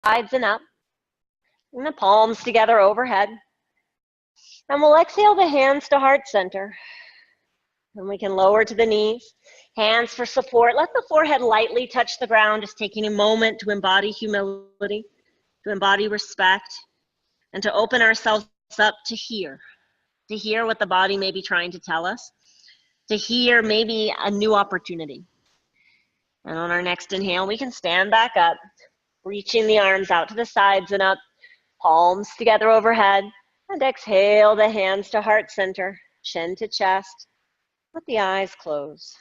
sides and up. And the palms together overhead. And we'll exhale the hands to heart center. And we can lower to the knees. Hands for support. Let the forehead lightly touch the ground, just taking a moment to embody humility, to embody respect, and to open ourselves up to hear what the body may be trying to tell us, to hear maybe a new opportunity. And on our next inhale, we can stand back up, reaching the arms out to the sides and up, palms together overhead, and exhale the hands to heart center, chin to chest. Let the eyes close.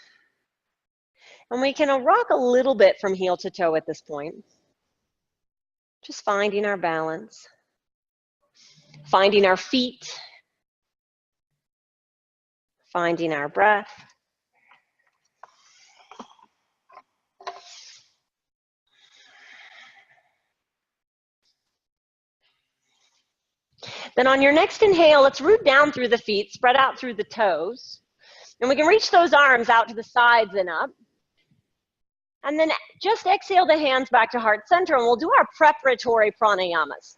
And we can rock a little bit from heel to toe at this point. Just finding our balance, finding our feet, finding our breath. Then on your next inhale, let's root down through the feet, spread out through the toes. And we can reach those arms out to the sides and up. And then just exhale the hands back to heart center, and we'll do our preparatory pranayamas.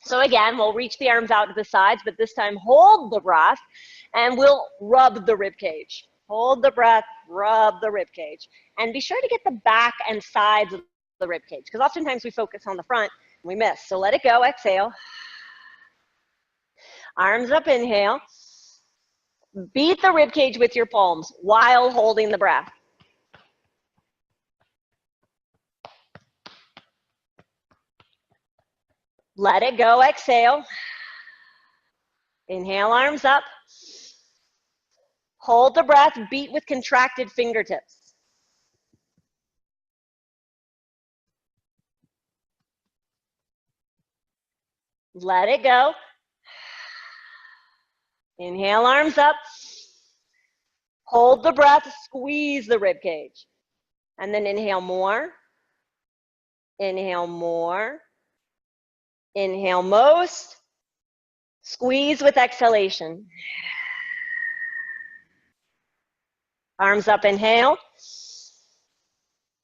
So again, we'll reach the arms out to the sides, but this time hold the breath, and we'll rub the rib cage. Hold the breath, rub the rib cage. And be sure to get the back and sides of the rib cage, because oftentimes we focus on the front and we miss. So let it go, exhale. Arms up, inhale. Beat the rib cage with your palms while holding the breath. Let it go, exhale. Inhale, arms up. Hold the breath, beat with contracted fingertips. Let it go. Inhale, arms up. Hold the breath, squeeze the rib cage. And then inhale more. Inhale more. Inhale most. Squeeze with exhalation. Arms up, inhale.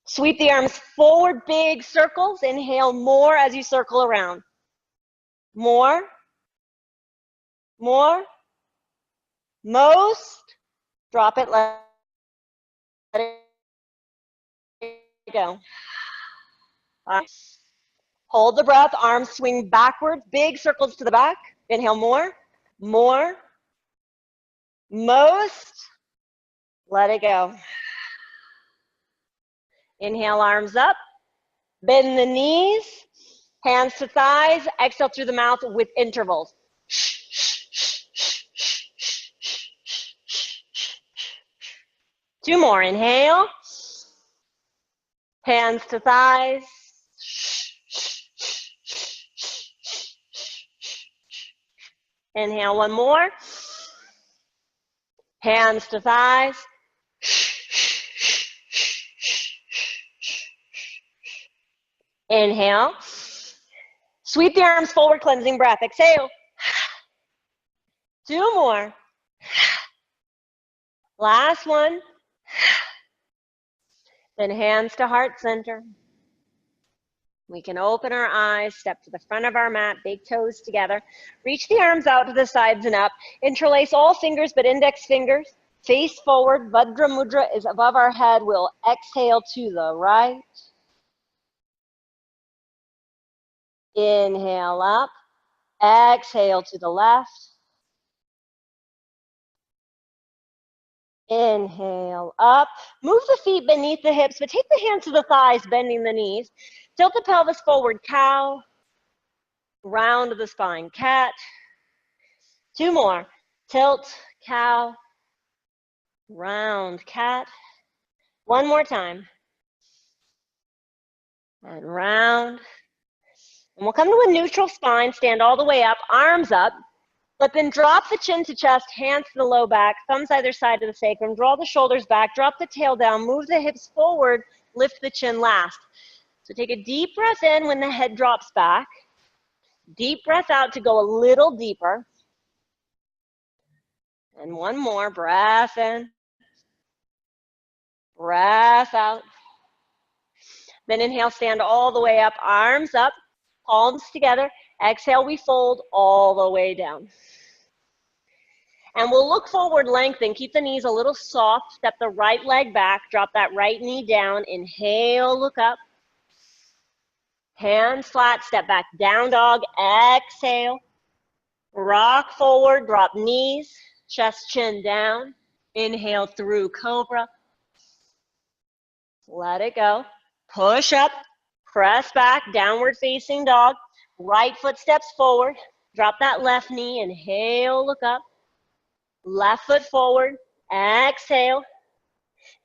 Sweep the arms forward, big circles. Inhale more as you circle around. More. More. Most. Drop it, let it go. Hold the breath, arms swing backwards, big circles to the back. Inhale more, more, most. Let it go. Inhale, arms up, bend the knees, hands to thighs, exhale through the mouth with intervals. Two more, inhale, hands to thighs. Inhale, one more. Hands to thighs. Inhale. Sweep the arms forward, cleansing breath. Exhale. Two more. Last one. Then hands to heart center. We can open our eyes, step to the front of our mat, big toes together. Reach the arms out to the sides and up. Interlace all fingers but index fingers. Face forward. Vajra mudra is above our head. We'll exhale to the right. Inhale up. Exhale to the left. Inhale up. Move the feet beneath the hips, but take the hands to the thighs, bending the knees. Tilt the pelvis forward, cow. Round the spine, cat. Two more. Tilt, cow. Round, cat. One more time. And round. And we'll come to a neutral spine, stand all the way up, arms up, but then drop the chin to chest, hands to the low back, thumbs either side of the sacrum, draw the shoulders back, drop the tail down, move the hips forward, lift the chin last. So take a deep breath in when the head drops back. Deep breath out to go a little deeper. And one more, breath in, breath out. Then inhale, stand all the way up, arms up, palms together. Exhale, we fold all the way down. And we'll look forward, lengthen. Keep the knees a little soft. Step the right leg back. Drop that right knee down. Inhale, look up. Hands flat, step back, down dog. Exhale. Rock forward, drop knees, chest, chin down. Inhale through cobra. Let it go. Push up, press back, downward facing dog. Right foot steps forward. Drop that left knee. Inhale, look up. Left foot forward. Exhale.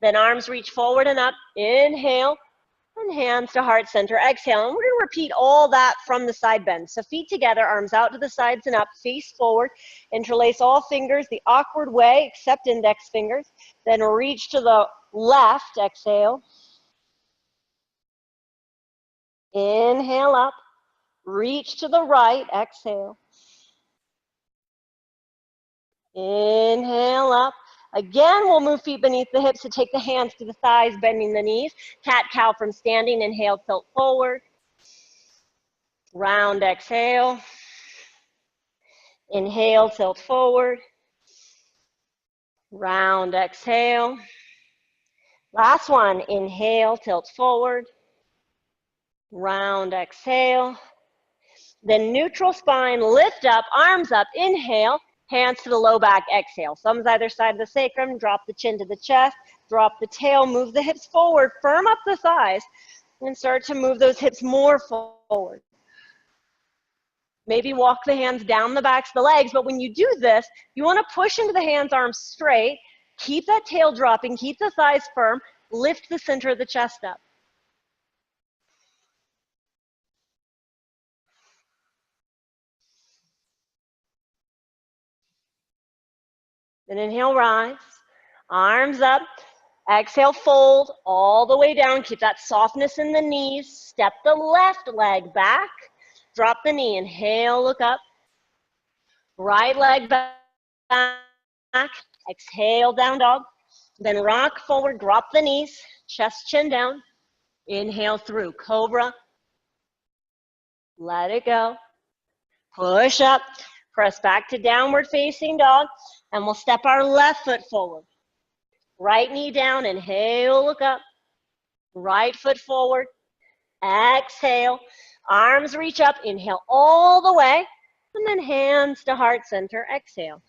Then arms reach forward and up. Inhale. And hands to heart center. Exhale. And we're going to repeat all that from the side bend. So feet together, arms out to the sides and up. Face forward. Interlace all fingers the awkward way, except index fingers. Then reach to the left. Exhale. Inhale up. Reach to the right. Exhale. Inhale up. Again, we'll move feet beneath the hips to take the hands to the thighs, bending the knees. Cat-cow from standing. Inhale, tilt forward. Round exhale. Inhale, tilt forward. Round exhale. Last one. Inhale, tilt forward. Round exhale. Then neutral spine, lift up, arms up. Inhale. Hands to the low back, exhale. Thumbs either side of the sacrum, drop the chin to the chest, drop the tail, move the hips forward, firm up the thighs, and start to move those hips more forward. Maybe walk the hands down the backs of the legs, but when you do this, you want to push into the hands, arms straight, keep that tail dropping, keep the thighs firm, lift the center of the chest up. Then inhale, rise, arms up. Exhale, fold all the way down. Keep that softness in the knees. Step the left leg back. Drop the knee. Inhale, look up. Right leg back. Exhale, down dog. Then rock forward, drop the knees. Chest, chin down. Inhale through cobra. Let it go. Push up. Press back to downward facing dog. And we'll step our left foot forward. Right knee down. Inhale, look up. Right foot forward. Exhale. Arms reach up. Inhale all the way. And then hands to heart center. Exhale.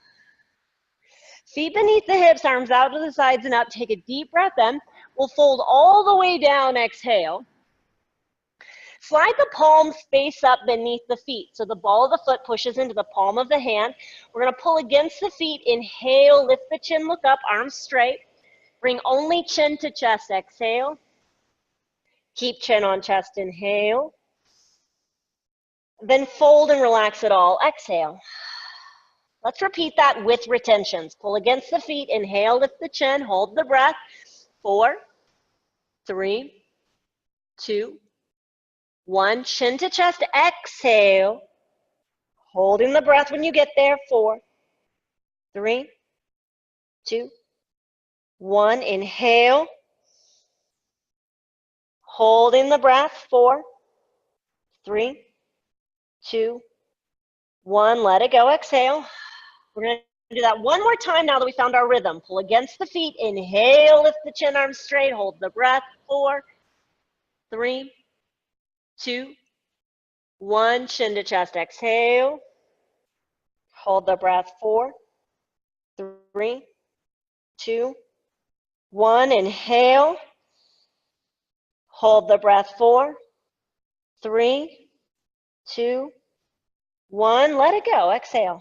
Feet beneath the hips, arms out to the sides and up. Take a deep breath in. We'll fold all the way down. Exhale. Slide the palms face up beneath the feet. So the ball of the foot pushes into the palm of the hand. We're going to pull against the feet. Inhale, lift the chin, look up, arms straight. Bring only chin to chest. Exhale. Keep chin on chest. Inhale. Then fold and relax it all. Exhale. Let's repeat that with retentions. Pull against the feet. Inhale, lift the chin, hold the breath. 4, 3, 2, 1. Chin to chest. Exhale. Holding the breath when you get there. 4, 3, 2, 1. Inhale. Holding the breath. 4, 3, 2, 1. Let it go. Exhale. We're going to do that one more time now that we found our rhythm. Pull against the feet. Inhale, lift the chin, arms straight. Hold the breath. 4, 3, 2, 1. Chin to chest. Exhale. Hold the breath. 4, 3, 2, 1. Inhale. Hold the breath. 4, 3, 2, 1. Let it go. Exhale.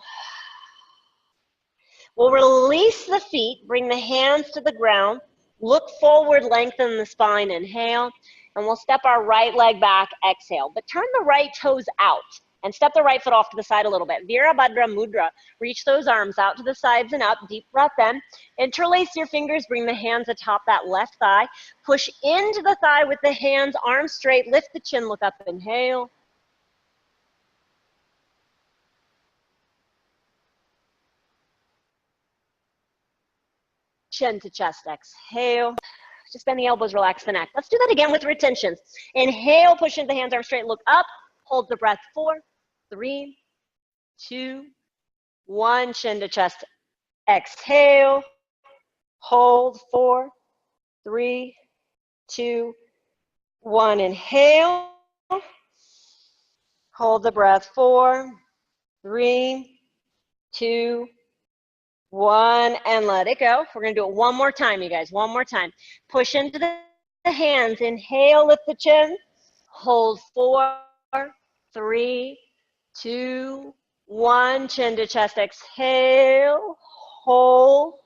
We'll release the feet, bring the hands to the ground, look forward, lengthen the spine, inhale, and we'll step our right leg back, exhale. But turn the right toes out and step the right foot off to the side a little bit. Virabhadra Mudra. Reach those arms out to the sides and up, deep breath in. Interlace your fingers, bring the hands atop that left thigh. Push into the thigh with the hands, arms straight, lift the chin, look up, inhale. Chin to chest, exhale. Just bend the elbows, relax the neck. Let's do that again with retentions. Inhale, push into the hands, arms straight, look up. Hold the breath, 4, 3, 2, 1. Chin to chest. Exhale. Hold, 4, 3, 2, 1. Inhale. Hold the breath, 4, 3, 2, 1, and let it go. We're going to do it one more time, you guys. One more time. Push into the hands. Inhale, lift the chin. Hold, 4, 3, 2, 1. Chin to chest. Exhale. Hold,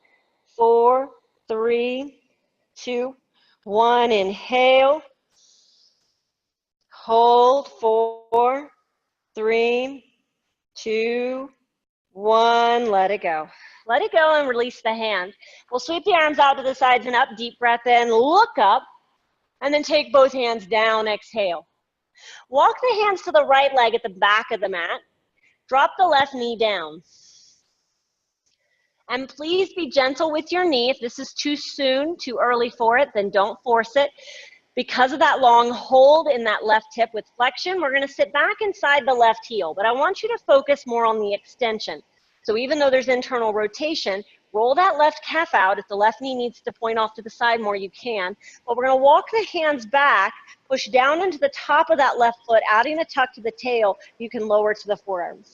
4, 3, 2, 1. Inhale. Hold, 4, 3, 2, 1. Let it go. Let it go and release the hand. We'll sweep the arms out to the sides and up. Deep breath in. Look up. And then take both hands down. Exhale. Walk the hands to the right leg at the back of the mat. Drop the left knee down. And please be gentle with your knee. If this is too soon, too early for it, then don't force it. Because of that long hold in that left hip with flexion, we're going to sit back inside the left heel. But I want you to focus more on the extension. So even though there's internal rotation, roll that left calf out. If the left knee needs to point off to the side more, you can. But we're going to walk the hands back, push down into the top of that left foot, adding a tuck to the tail. You can lower to the forearms.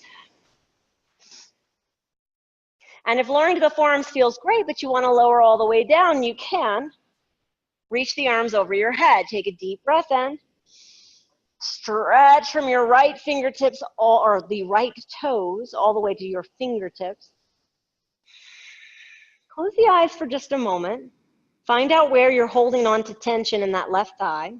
And if lowering to the forearms feels great, but you want to lower all the way down, you can. Reach the arms over your head. Take a deep breath in. Stretch from your right fingertips, or the right toes, all the way to your fingertips. Close the eyes for just a moment. Find out where you're holding on to tension in that left thigh.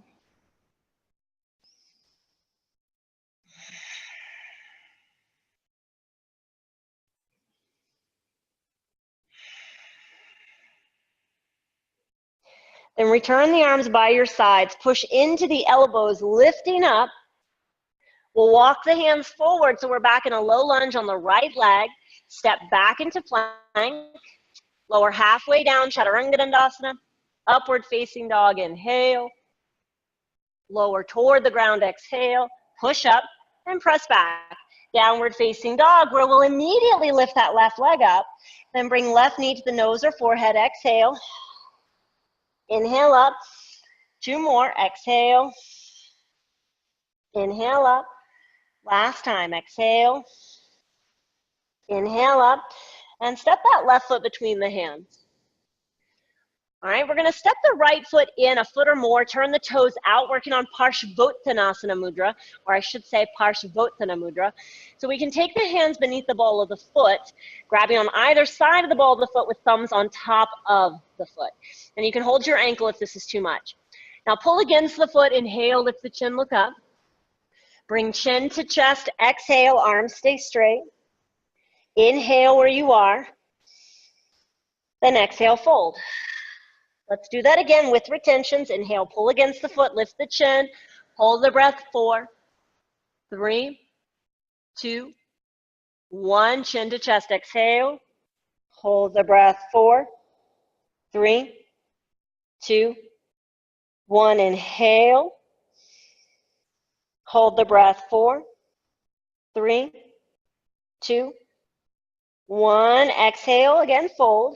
Then return the arms by your sides. Push into the elbows, lifting up. We'll walk the hands forward so we're back in a low lunge on the right leg. Step back into plank. Lower halfway down, chaturanga dandasana. Upward facing dog, inhale. Lower toward the ground, exhale. Push up and press back. Downward facing dog, where we'll immediately lift that left leg up. Then bring left knee to the nose or forehead, exhale. Inhale up. 2 more, exhale. Inhale up. Last time, exhale. Inhale up. And step that left foot between the hands. All right, we're going to step the right foot in a foot or more, turn the toes out, working on Parshvottanasana mudra, or I should say Parshvottana mudra. So we can take the hands beneath the ball of the foot, grabbing on either side of the ball of the foot with thumbs on top of the foot. And you can hold your ankle if this is too much. Now pull against the foot, inhale, lift the chin, look up. Bring chin to chest, exhale, arms stay straight. Inhale where you are. Then exhale, fold. Let's do that again with retentions. Inhale, pull against the foot, lift the chin, hold the breath, 4, 3, 2, 1. Chin to chest, exhale. Hold the breath, 4, 3, 2, 1. Inhale. Hold the breath, 4, 3, 2, 1. Exhale, again, fold.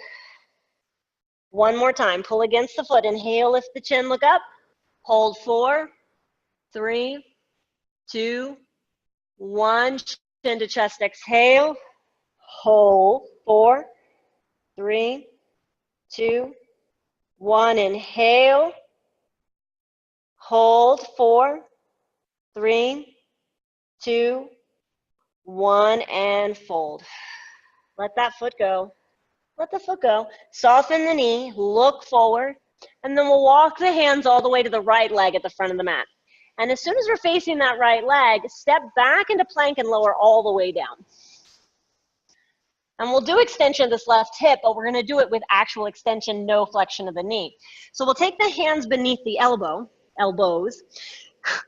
One more time, pull against the foot. Inhale, lift the chin, look up. Hold, 4, 3, 2, 1. Chin to chest, exhale. Hold, 4, 3, 2, 1. Inhale. Hold, 4, 3, 2, 1, and fold. Let that foot go. Let the foot go. Soften the knee, look forward, and then we'll walk the hands all the way to the right leg at the front of the mat. And as soon as we're facing that right leg, step back into plank and lower all the way down. And we'll do extension of this left hip, but we're going to do it with actual extension, no flexion of the knee. So we'll take the hands beneath the elbows.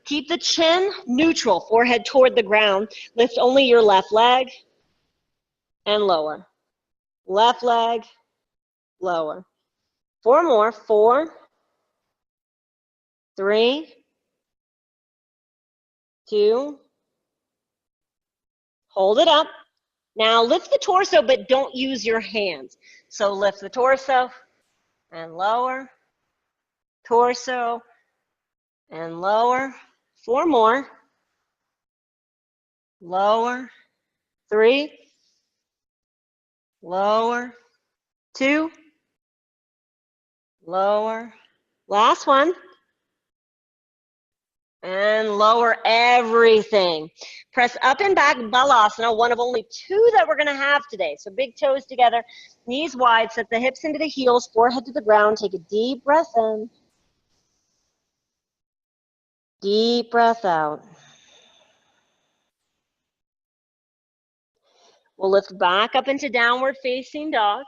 Keep the chin neutral, forehead toward the ground. Lift only your left leg and lower. Left leg, lower. 4 more, 4, 3, 2, hold it up. Now lift the torso, but don't use your hands. So lift the torso and lower, torso and lower. 4 more. Lower, 3, lower, 2, lower. Last one. And lower everything. Press up and back, balasana, one of only 2 that we're going to have today. So big toes together, knees wide, set the hips into the heels, forehead to the ground. Take a deep breath in. Deep breath out. We'll lift back up into downward facing dog.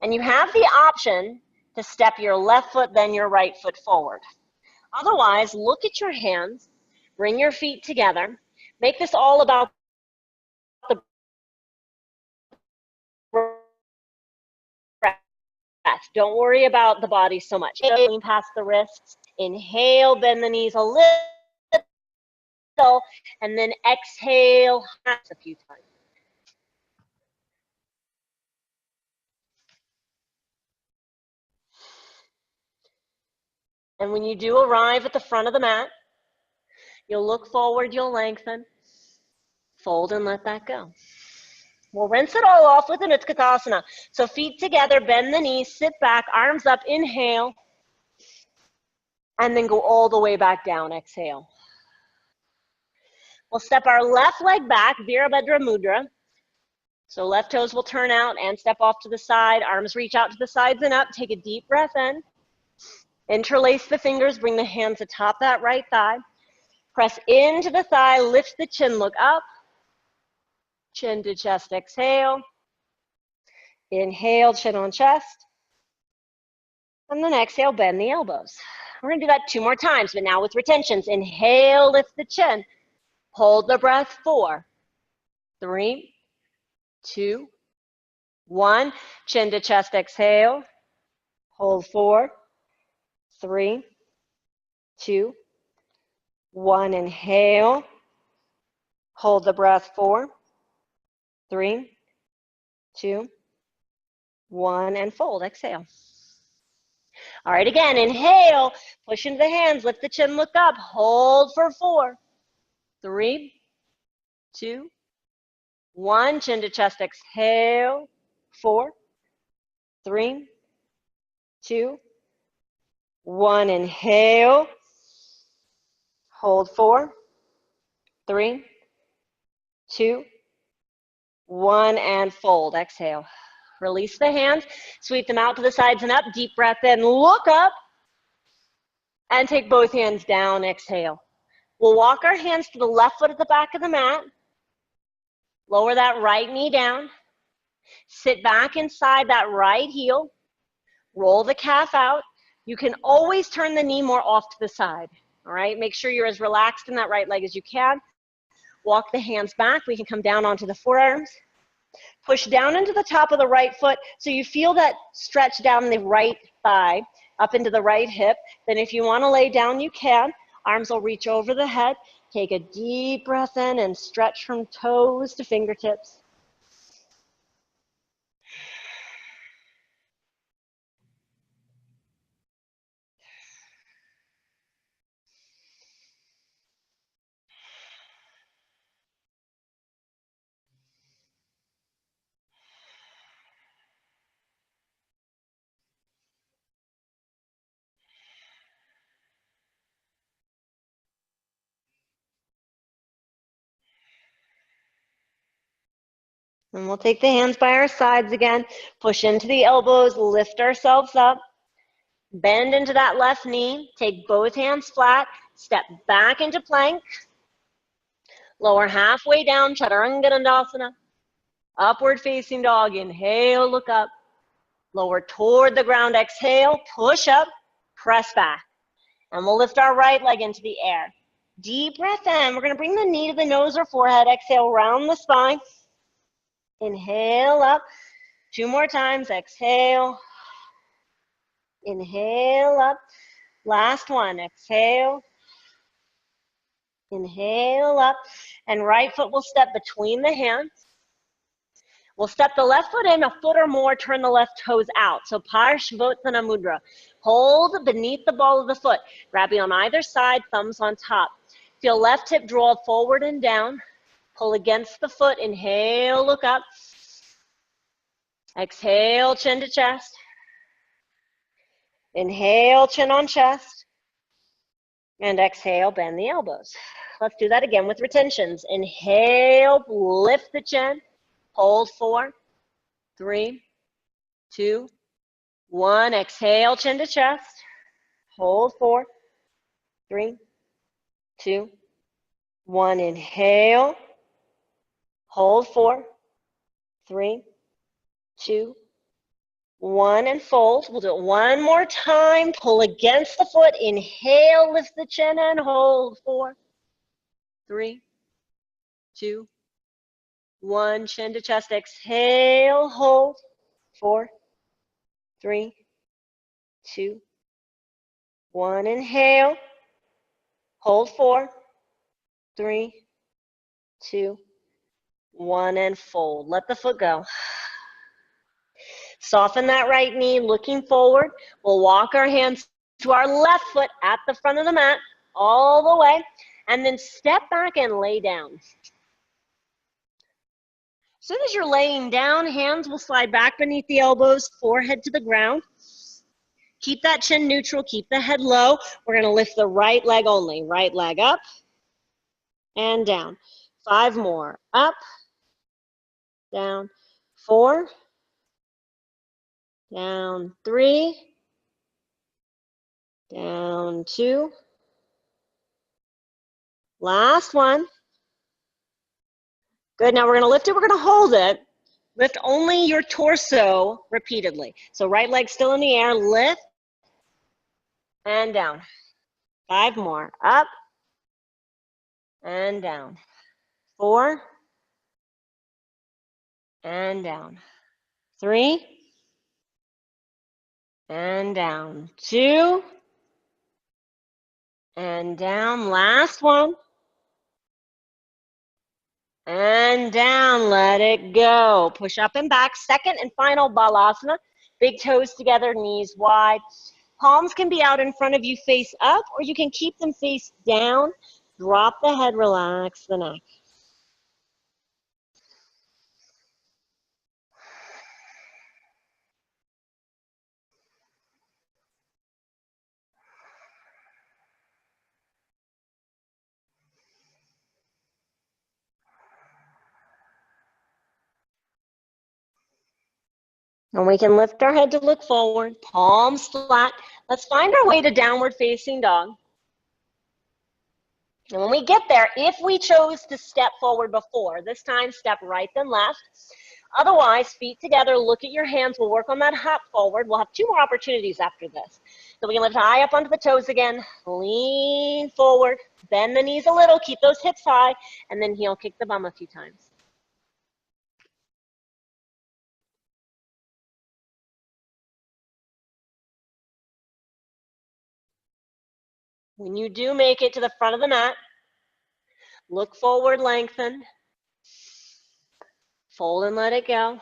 And you have the option to step your left foot, then your right foot forward. Otherwise, look at your hands, bring your feet together. Make this all about the breath. Don't worry about the body so much. Lean past the wrists. Inhale, bend the knees a little, and then exhale a few times. And when you do arrive at the front of the mat, you'll look forward, you'll lengthen, fold and let that go. We'll rinse it all off with an Utkatasana. So feet together, bend the knees, sit back, arms up, inhale, and then go all the way back down, exhale. We'll step our left leg back, Virabhadra Mudra. So left toes will turn out and step off to the side, arms reach out to the sides and up. Take a deep breath in. Interlace the fingers, bring the hands atop that right thigh. Press into the thigh, lift the chin, look up. Chin to chest, exhale. Inhale, chin on chest. And then exhale, bend the elbows. We're gonna do that 2 more times, but now with retentions. Inhale, lift the chin. Hold the breath, 4, 3, 2, 1. Chin to chest, exhale. Hold 4, 3, 2, 1. Inhale. Hold the breath, 4, 3, 2, 1, and fold. Exhale. All right, again, inhale, push into the hands, lift the chin, look up, hold for 4, 3, 2, 1, chin to chest, exhale, 4, 3, 2, 1, inhale, hold 4, 3, 2, 1, and fold. Exhale. Release the hands, sweep them out to the sides and up, deep breath in, look up, and take both hands down, exhale. We'll walk our hands to the left foot at the back of the mat, lower that right knee down, sit back inside that right heel, roll the calf out. You can always turn the knee more off to the side, all right? Make sure you're as relaxed in that right leg as you can. Walk the hands back. We can come down onto the forearms. Push down into the top of the right foot so you feel that stretch down the right thigh, up into the right hip. Then if you want to lay down, you can. Arms will reach over the head. Take a deep breath in and stretch from toes to fingertips. And we'll take the hands by our sides again. Push into the elbows, lift ourselves up. Bend into that left knee. Take both hands flat. Step back into plank. Lower halfway down, Chaturanga Dandasana. Upward facing dog. Inhale, look up. Lower toward the ground. Exhale, push up, press back. And we'll lift our right leg into the air. Deep breath in. We're going to bring the knee to the nose or forehead. Exhale, round the spine. Inhale up. 2 more times. Exhale. Inhale up. Last one. Exhale. Inhale up. And right foot will step between the hands. We'll step the left foot in a foot or more, turn the left toes out. So Parshvotana Mudra. Hold beneath the ball of the foot. Grabbing on either side, thumbs on top. Feel left hip draw forward and down. Pull against the foot. Inhale, look up. Exhale, chin to chest. Inhale, chin on chest. And exhale, bend the elbows. Let's do that again with retentions. Inhale, lift the chin. Hold 4, 3, 2, 1. Exhale, chin to chest. Hold 4, 3, 2, 1. Inhale. Hold 4, 3, 2, 1. And fold. We'll do it one more time. Pull against the foot. Inhale, lift the chin and hold. 4, 3, 2, 1. Chin to chest. Exhale, hold. 4, 3, 2, 1. Inhale. Hold 4, 3, 2, 1. And fold. Let the foot go. Soften that right knee, looking forward. We'll walk our hands to our left foot at the front of the mat, all the way, and then step back and lay down. As soon as you're laying down, hands will slide back beneath the elbows, forehead to the ground. Keep that chin neutral, keep the head low. We're gonna lift the right leg only. Right leg up and down. 5 more. Up, down, 4, down, 3, down, 2. Last one. Good, now we're gonna lift it, we're gonna hold it. Lift only your torso repeatedly. So right leg still in the air, lift and down. 5 more, up and down. 4 and down. 3 and down. 2 and down. Last one. And down, let it go. Push up and back. Second and final balasana. Big toes together, knees wide. Palms can be out in front of you, face up, or you can keep them face down. Drop the head, relax the neck. And we can lift our head to look forward, palms flat. Let's find our way to downward facing dog. And when we get there, if we chose to step forward before, this time step right then left. Otherwise, feet together, look at your hands. We'll work on that hop forward. We'll have 2 more opportunities after this. So we can lift high up onto the toes again, lean forward, bend the knees a little, keep those hips high, and then heel kick the bum a few times. When you do make it to the front of the mat, look forward, lengthen, fold and let it go.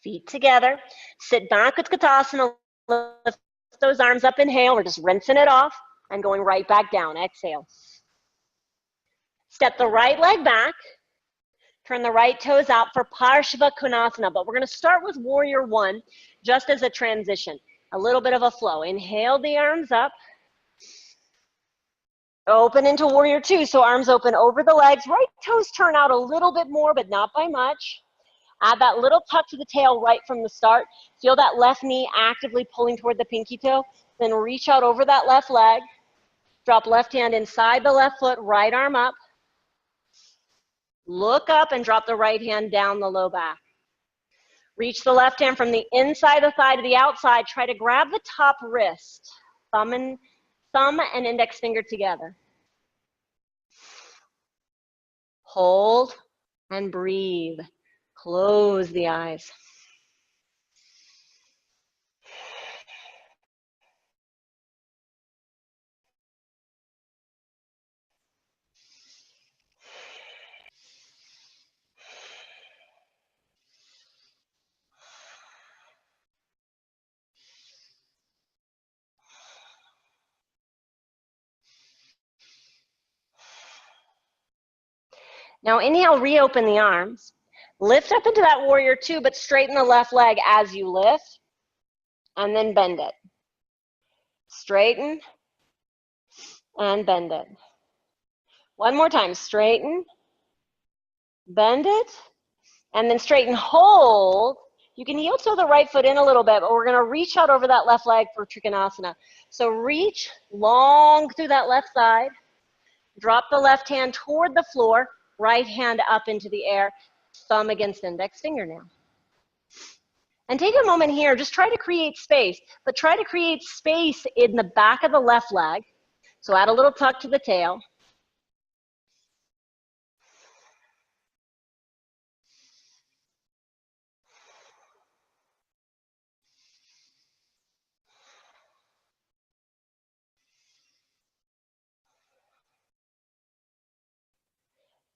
Feet together, sit back with Utkatasana, lift those arms up, inhale, we're just rinsing it off and going right back down, exhale. Step the right leg back, turn the right toes out for Parshva Konasana, but we're gonna start with Warrior 1 just as a transition, a little bit of a flow. Inhale the arms up, open into Warrior 2, so arms open over the legs, right toes turn out a little bit more, but not by much. Add that little tuck to the tail right from the start. Feel that left knee actively pulling toward the pinky toe. Then reach out over that left leg. Drop left hand inside the left foot, right arm up. Look up and drop the right hand down the low back. Reach the left hand from the inside of the thigh to the outside. Try to grab the top wrist. Thumb and index finger together. Hold and breathe. Close the eyes. Now inhale, reopen the arms. Lift up into that warrior two, but straighten the left leg as you lift, and then bend it. Straighten and bend it. One more time, straighten, bend it, and then straighten, hold. You can heel toe the right foot in a little bit, but we're gonna reach out over that left leg for Trikonasana. So reach long through that left side, drop the left hand toward the floor, right hand up into the air, thumb against index fingernail. And take a moment here, just try to create space, but try to create space in the back of the left leg. So add a little tuck to the tail.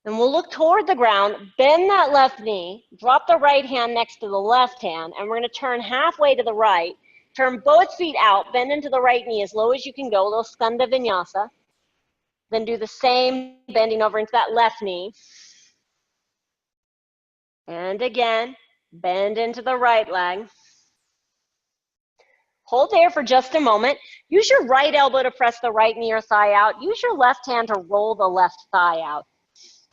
And we'll look toward the ground, bend that left knee, drop the right hand next to the left hand, and we're gonna turn halfway to the right, turn both feet out, bend into the right knee as low as you can go, a little skanda vinyasa. Then do the same, bending over into that left knee. And again, bend into the right leg. Hold there for just a moment. Use your right elbow to press the right knee or thigh out. Use your left hand to roll the left thigh out.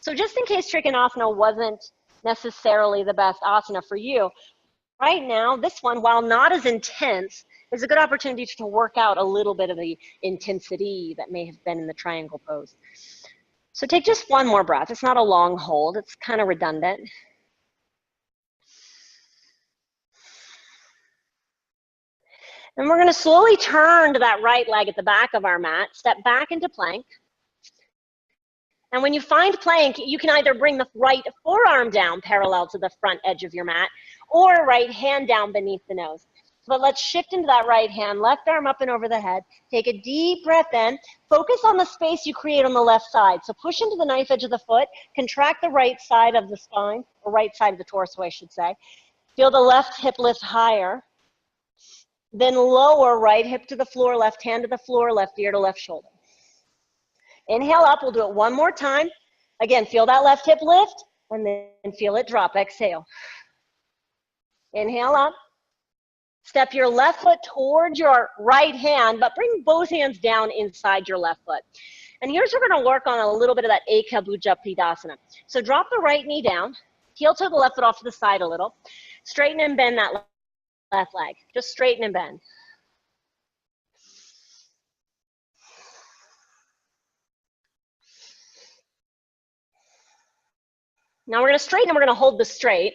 So just in case Trikonasana wasn't necessarily the best asana for you, right now, this one, while not as intense, is a good opportunity to work out a little bit of the intensity that may have been in the triangle pose. So take just one more breath. It's not a long hold. It's kind of redundant. And we're going to slowly turn to that right leg at the back of our mat, step back into plank. And when you find plank, you can either bring the right forearm down parallel to the front edge of your mat, or right hand down beneath the nose. But let's shift into that right hand, left arm up and over the head. Take a deep breath in. Focus on the space you create on the left side. So push into the knife edge of the foot, contract the right side of the spine, or right side of the torso, I should say. Feel the left hip lift higher. Then lower right hip to the floor, left hand to the floor, left ear to left shoulder. Inhale up, we'll do it one more time. Again, feel that left hip lift, and then feel it drop, exhale. Inhale up. Step your left foot towards your right hand, but bring both hands down inside your left foot. And here's where we're gonna work on a little bit of that bhujapidasana. So drop the right knee down, heel toe the left foot off to the side a little, straighten and bend that left leg. Just straighten and bend. Now we're going to straighten and we're going to hold the straight.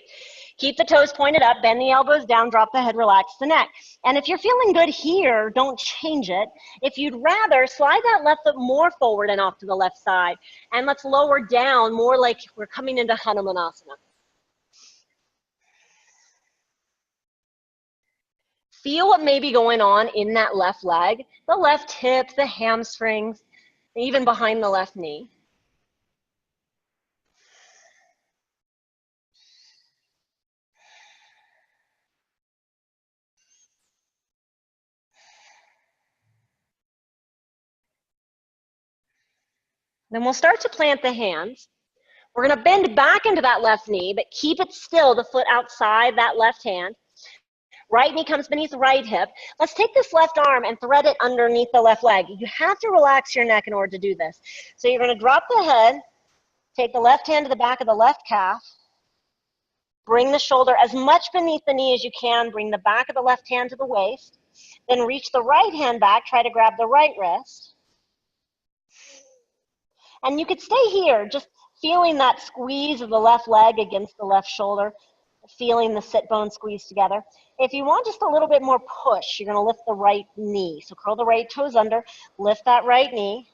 Keep the toes pointed up, bend the elbows down, drop the head, relax the neck. And if you're feeling good here, don't change it. If you'd rather, slide that left foot more forward and off to the left side. And let's lower down more like we're coming into Hanumanasana. Feel what may be going on in that left leg, the left hip, the hamstrings, even behind the left knee. Then we'll start to plant the hands. We're going to bend back into that left knee, but keep it still, the foot outside that left hand. Right knee comes beneath the right hip. Let's take this left arm and thread it underneath the left leg. You have to relax your neck in order to do this. So you're going to drop the head, take the left hand to the back of the left calf, bring the shoulder as much beneath the knee as you can, bring the back of the left hand to the waist, then reach the right hand back, try to grab the right wrist. And you could stay here, just feeling that squeeze of the left leg against the left shoulder, feeling the sit bone squeeze together. If you want just a little bit more push, you're going to lift the right knee. So curl the right toes under, lift that right knee.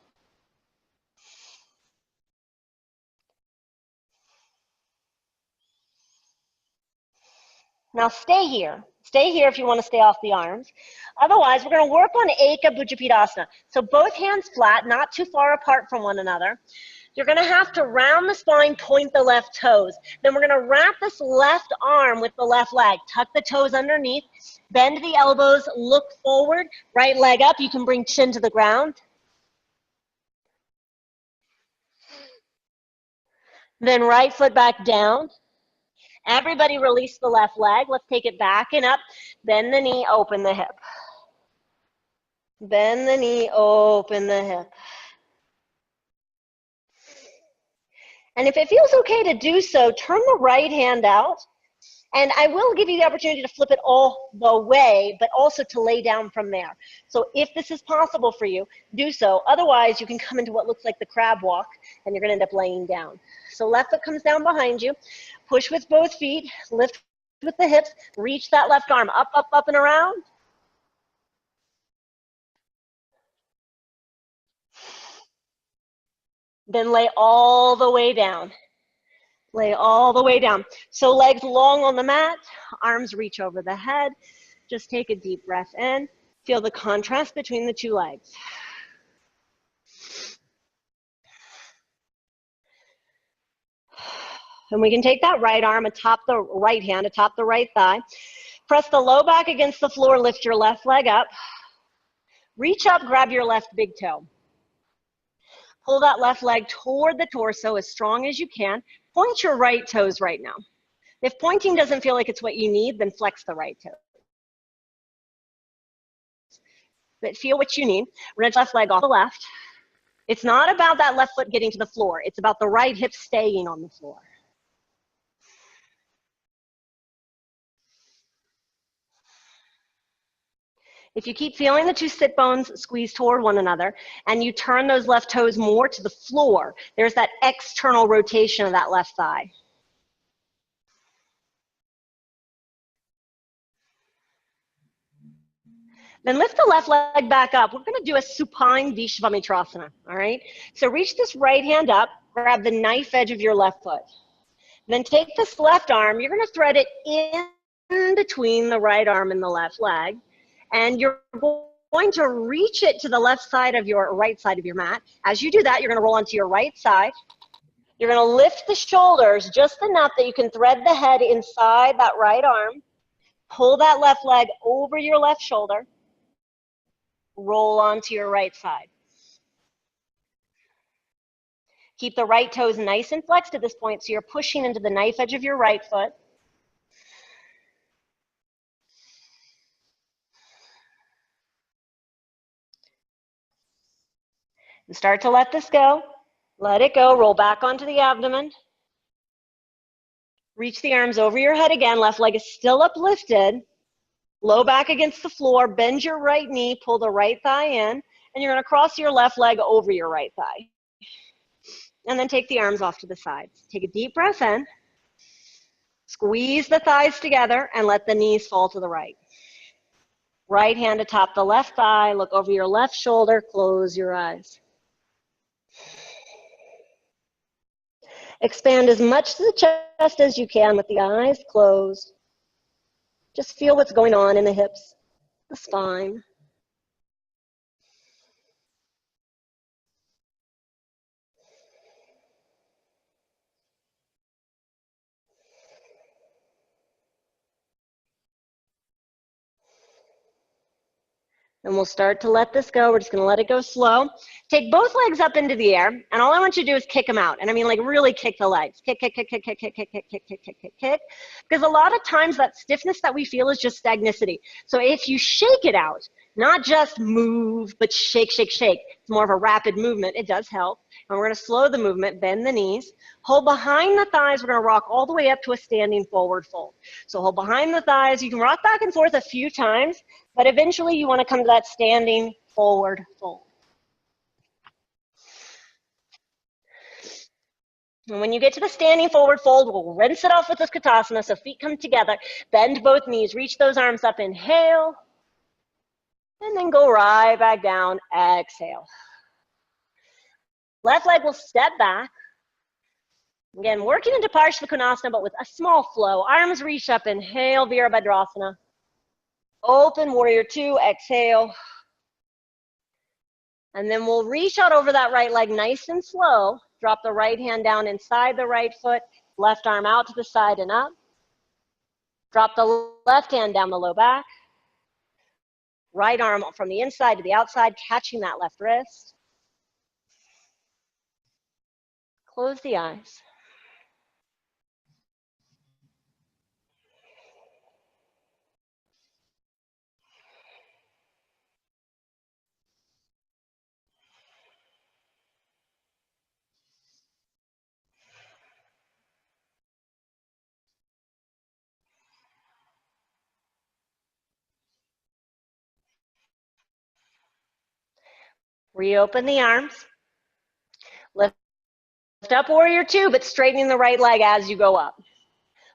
Now stay here. Stay here if you want to stay off the arms. Otherwise, we're going to work on bhujapidasana. So both hands flat, not too far apart from one another. You're going to have to round the spine, point the left toes. Then we're going to wrap this left arm with the left leg. Tuck the toes underneath, bend the elbows, look forward, right leg up. You can bring chin to the ground. Then right foot back down. Everybody release the left leg. Let's take it back and up. Bend the knee, open the hip. Bend the knee, open the hip. And if it feels okay to do so, turn the right hand out. And I will give you the opportunity to flip it all the way, but also to lay down from there. So if this is possible for you, do so. Otherwise, you can come into what looks like the crab walk, and you're going to end up laying down. So left foot comes down behind you. Push with both feet. Lift with the hips. Reach that left arm up, up, up, and around. Then lay all the way down. Lay all the way down. So legs long on the mat, arms reach over the head. Just take a deep breath in. Feel the contrast between the two legs. And we can take that right arm atop the right hand, atop the right thigh. Press the low back against the floor, lift your left leg up. Reach up, grab your left big toe. Pull that left leg toward the torso as strong as you can. Point your right toes right now. If pointing doesn't feel like it's what you need, then flex the right toe. But feel what you need. Reach left leg off the left. It's not about that left foot getting to the floor. It's about the right hip staying on the floor. If you keep feeling the two sit bones squeeze toward one another and you turn those left toes more to the floor, there's that external rotation of that left thigh. Then lift the left leg back up. We're going to do a supine Visvamitrasana, all right? So reach this right hand up, grab the knife edge of your left foot. Then take this left arm, you're going to thread it in between the right arm and the left leg, and you're going to reach it to the left side of your right side of your mat. As you do that, you're going to roll onto your right side. You're going to lift the shoulders just enough that you can thread the head inside that right arm. Pull that left leg over your left shoulder. Roll onto your right side. Keep the right toes nice and flexed at this point, so you're pushing into the knife edge of your right foot. And start to let this go. Let it go. Roll back onto the abdomen. Reach the arms over your head again. Left leg is still uplifted. Low back against the floor. Bend your right knee. Pull the right thigh in. And you're going to cross your left leg over your right thigh. And then take the arms off to the sides. Take a deep breath in. Squeeze the thighs together and let the knees fall to the right. Right hand atop the left thigh. Look over your left shoulder. Close your eyes. Expand as much to the chest as you can with the eyes closed. Just feel what's going on in the hips, the spine. And we'll start to let this go. We're just going to let it go slow. Take both legs up into the air, and all I want you to do is kick them out. And I mean, like, really kick the legs. Kick, kick, kick, kick, kick, kick, kick, kick, kick, kick, kick, kick, kick. Because a lot of times that stiffness that we feel is just stagnicity. So if you shake it out, not just move, but shake, shake, shake. It's more of a rapid movement. It does help. And we're going to slow the movement, bend the knees. Hold behind the thighs. We're going to rock all the way up to a standing forward fold. So hold behind the thighs. You can rock back and forth a few times, but eventually you want to come to that standing forward fold. And when you get to the standing forward fold, we'll rinse it off with this Utkatasana. So feet come together. Bend both knees. Reach those arms up. Inhale. And then go right back down. Exhale. Left leg will step back. Again, working into Parsvakonasana, but with a small flow. Arms reach up. Inhale, Virabhadrasana. Open, Warrior Two. Exhale. And then we'll reach out over that right leg nice and slow. Drop the right hand down inside the right foot. Left arm out to the side and up. Drop the left hand down the low back. Right arm from the inside to the outside, catching that left wrist. Close the eyes. Reopen the arms. Lift up warrior two, but straightening the right leg as you go up.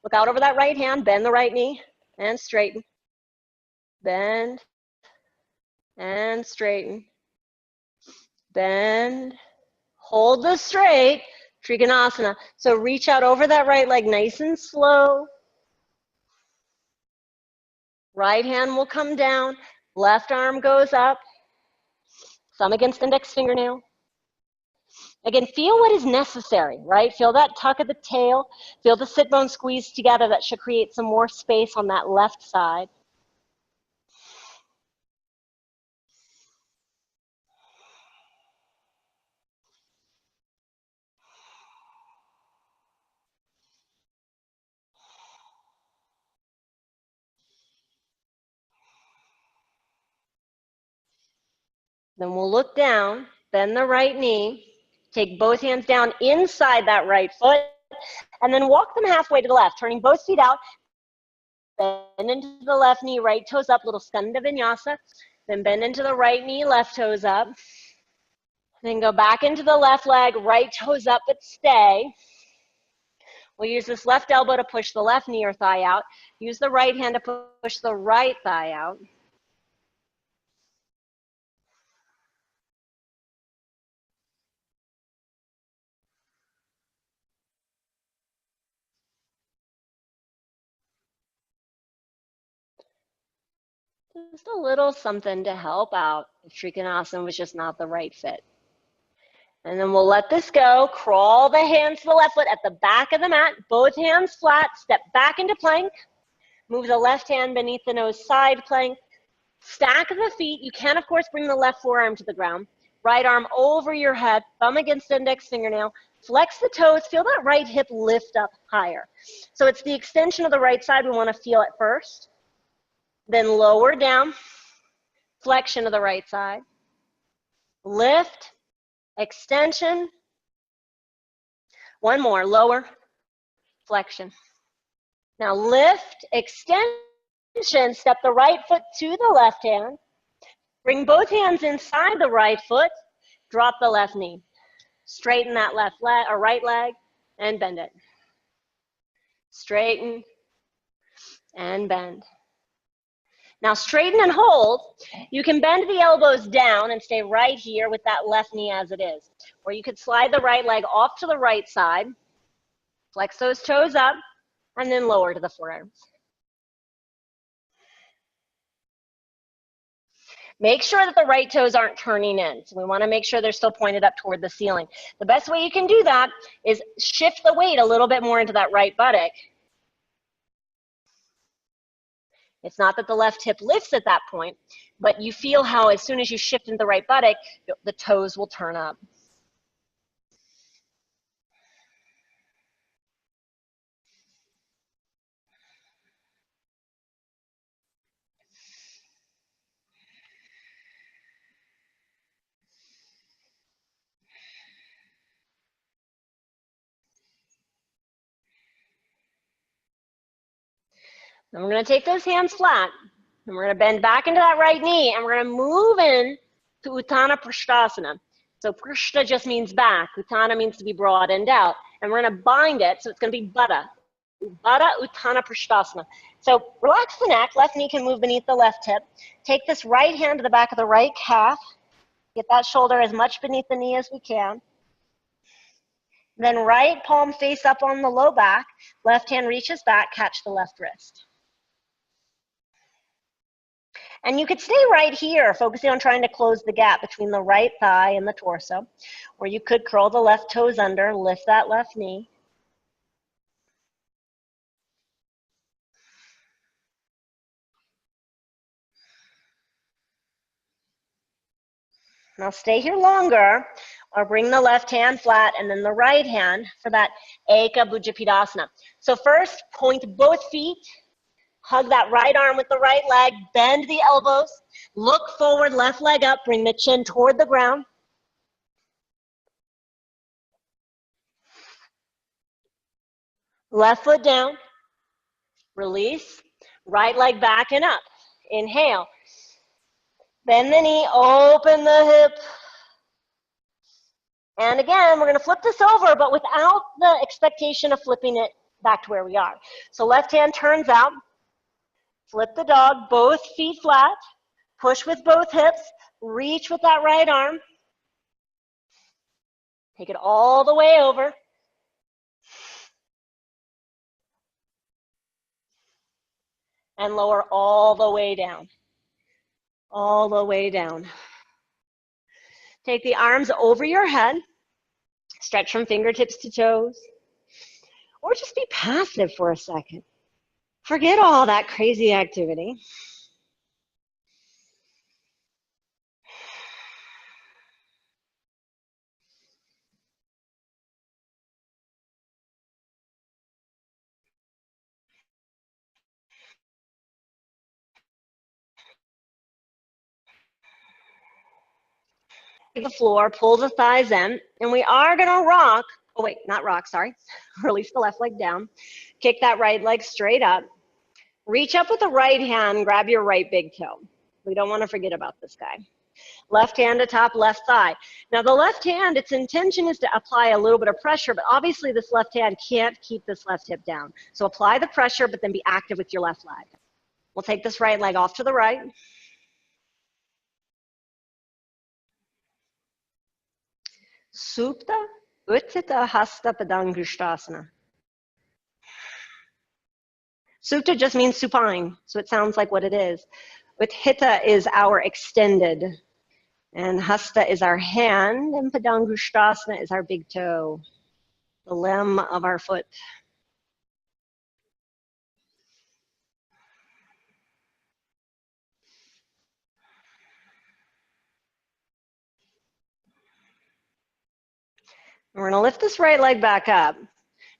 Look out over that right hand, bend the right knee, and straighten. Bend, and straighten. Bend, hold the straight, Trikonasana. So reach out over that right leg nice and slow. Right hand will come down, left arm goes up, thumb against index fingernail. Again, feel what is necessary, right? Feel that tuck of the tail, feel the sit bone squeeze together. That should create some more space on that left side. Then we'll look down, bend the right knee, take both hands down inside that right foot, and then walk them halfway to the left, turning both feet out, bend into the left knee, right toes up, little skanda vinyasa, then bend into the right knee, left toes up, then go back into the left leg, right toes up, but stay. We'll use this left elbow to push the left knee or thigh out, use the right hand to push the right thigh out. Just a little something to help out if Trikonasana was just not the right fit. And then we'll let this go. Crawl the hands to the left foot at the back of the mat. Both hands flat. Step back into plank. Move the left hand beneath the nose, side plank. Stack the feet. You can, of course, bring the left forearm to the ground. Right arm over your head. Thumb against index fingernail. Flex the toes. Feel that right hip lift up higher. So it's the extension of the right side we want to feel at first. Then lower down. Flexion of the right side. Lift. Extension. One more, lower, flexion. Now lift, extension, step the right foot to the left hand. Bring both hands inside the right foot, drop the left knee. Straighten that left leg or right leg and bend it. Straighten and bend. Now straighten and hold. You can bend the elbows down and stay right here with that left knee as it is. Or you could slide the right leg off to the right side, flex those toes up, and then lower to the forearms. Make sure that the right toes aren't turning in. So we want to make sure they're still pointed up toward the ceiling. The best way you can do that is shift the weight a little bit more into that right buttock. It's not that the left hip lifts at that point, but you feel how as soon as you shift into the right buttock, the toes will turn up. And we're going to take those hands flat, and we're going to bend back into that right knee, and we're going to move in to Uttanapishtasana. So Prishta just means back. Uttana means to be broadened out. And we're going to bind it, so it's going to be Baddha. Baddha Uttanapishtasana. So relax the neck. Left knee can move beneath the left hip. Take this right hand to the back of the right calf. Get that shoulder as much beneath the knee as we can. Then right palm face up on the low back. Left hand reaches back, catch the left wrist. And you could stay right here, focusing on trying to close the gap between the right thigh and the torso. Or you could curl the left toes under, lift that left knee. Now stay here longer, or bring the left hand flat and then the right hand for that Eka bhujapidasana. So first, point both feet. Hug that right arm with the right leg, bend the elbows, look forward, left leg up, bring the chin toward the ground. Left foot down, release, right leg back and up. Inhale, bend the knee, open the hip, And again, we're going to flip this over, but without the expectation of flipping it back to where we are. So left hand turns out, flip the dog, both feet flat, push with both hips, reach with that right arm, take it all the way over. And lower all the way down, all the way down. Take the arms over your head, stretch from fingertips to toes, or just be passive for a second. Forget all that crazy activity. The floor, pull the thighs in, and we are gonna rock, oh wait, not rock, sorry. Release the left leg down, kick that right leg straight up, reach up with the right hand, grab your right big toe. We don't wanna forget about this guy. Left hand to top left thigh. Now the left hand, its intention is to apply a little bit of pressure, but obviously this left hand can't keep this left hip down. So apply the pressure, but then be active with your left leg. We'll take this right leg off to the right. Supta Utthita Hasta Padangusthasana. Supta just means supine, so it sounds like what it is. Utthita is our extended, and Hasta is our hand, and Padangusthasana is our big toe, the limb of our foot. We're going to lift this right leg back up,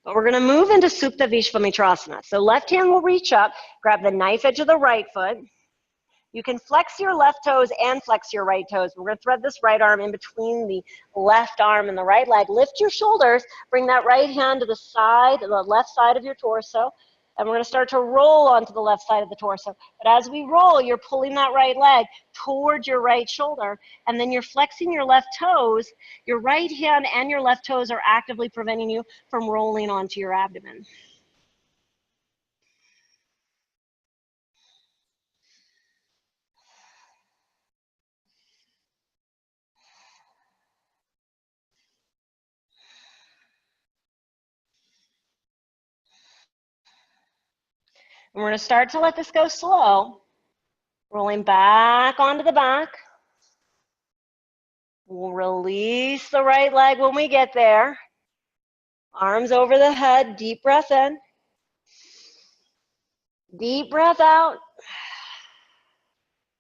but we're going to move into Supta Vishvamitrasana. So left hand will reach up, grab the knife edge of the right foot. You can flex your left toes and flex your right toes. We're going to thread this right arm in between the left arm and the right leg. Lift your shoulders, bring that right hand to the side, the left side of your torso, and we're going to start to roll onto the left side of the torso. But as we roll, you're pulling that right leg towards your right shoulder, and then you're flexing your left toes. Your right hand and your left toes are actively preventing you from rolling onto your abdomen. And we're going to start to let this go slow. Rolling back onto the back. We'll release the right leg when we get there. Arms over the head, deep breath in. Deep breath out.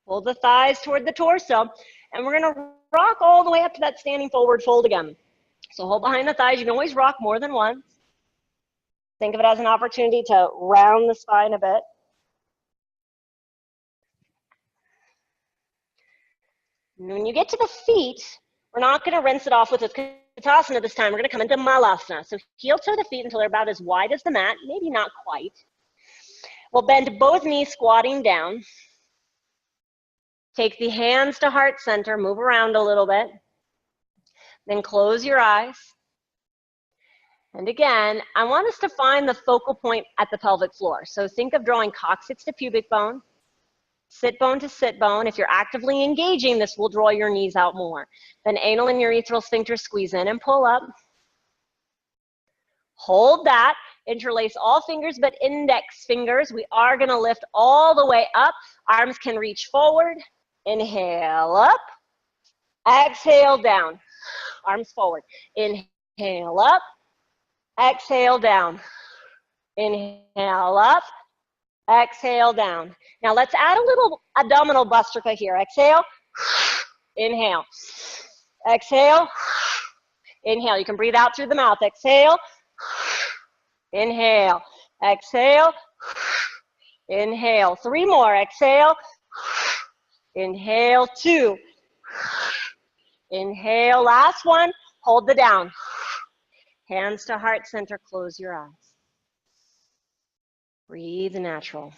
Pull the thighs toward the torso. And we're going to rock all the way up to that standing forward fold again. So hold behind the thighs. You can always rock more than once. Think of it as an opportunity to round the spine a bit. And when you get to the feet, we're not going to rinse it off with Utkatasana this time. We're going to come into Malasana. So heel toe the feet until they're about as wide as the mat, maybe not quite. We'll bend both knees, squatting down. Take the hands to heart center, move around a little bit. Then close your eyes. And again, I want us to find the focal point at the pelvic floor. So think of drawing coccyx to pubic bone, sit bone to sit bone. If you're actively engaging, this will draw your knees out more. Then anal and urethral sphincter squeeze in and pull up. Hold that. Interlace all fingers but index fingers. We are going to lift all the way up. Arms can reach forward. Inhale up. Exhale down. Arms forward. Inhale up. Exhale down. Inhale up. Exhale down. Now let's add a little abdominal bastrika here. Exhale. Inhale. Exhale. Inhale. You can breathe out through the mouth. Exhale. Inhale. Exhale. Inhale. 3 more. Exhale. Inhale. 2. Inhale. Last one. Hold the down. Hands to heart center. Close your eyes. Breathe natural.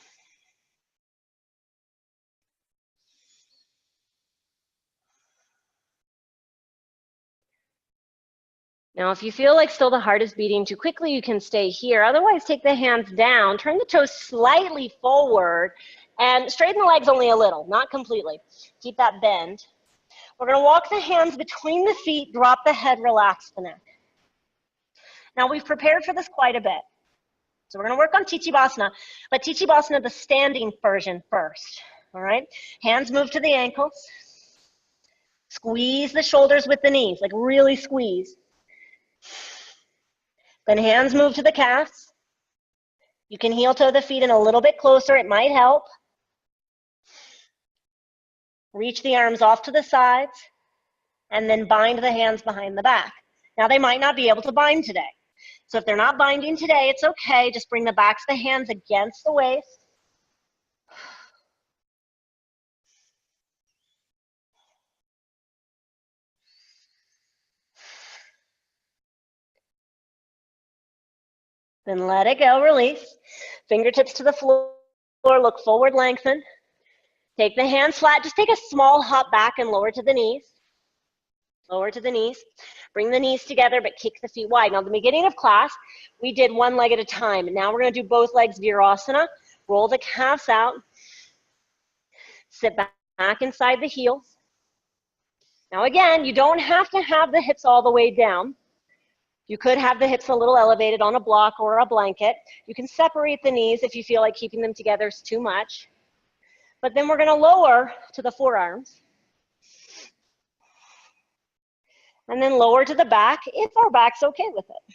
Now, if you feel like still the heart is beating too quickly, you can stay here. Otherwise, take the hands down, turn the toes slightly forward, and straighten the legs only a little, not completely. Keep that bend. We're going to walk the hands between the feet, drop the head, relax the neck. Now, we've prepared for this quite a bit. So we're going to work on bhujapidasana, but bhujapidasana, the standing version first. All right? Hands move to the ankles. Squeeze the shoulders with the knees, like really squeeze. Then hands move to the calves. You can heel toe the feet in a little bit closer. It might help. Reach the arms off to the sides, and then bind the hands behind the back. Now, they might not be able to bind today. So if they're not binding today, it's okay. Just bring the backs of the hands against the waist. Then let it go, release. Fingertips to the floor, look forward, lengthen. Take the hands flat, just take a small hop back and lower to the knees. Lower to the knees. Bring the knees together, but kick the feet wide. Now, at the beginning of class, we did one leg at a time. Now we're going to do both legs virasana. Roll the calves out. Sit back inside the heels. Now, again, you don't have to have the hips all the way down. You could have the hips a little elevated on a block or a blanket. You can separate the knees if you feel like keeping them together is too much. But then we're going to lower to the forearms. And then lower to the back if our back's okay with it.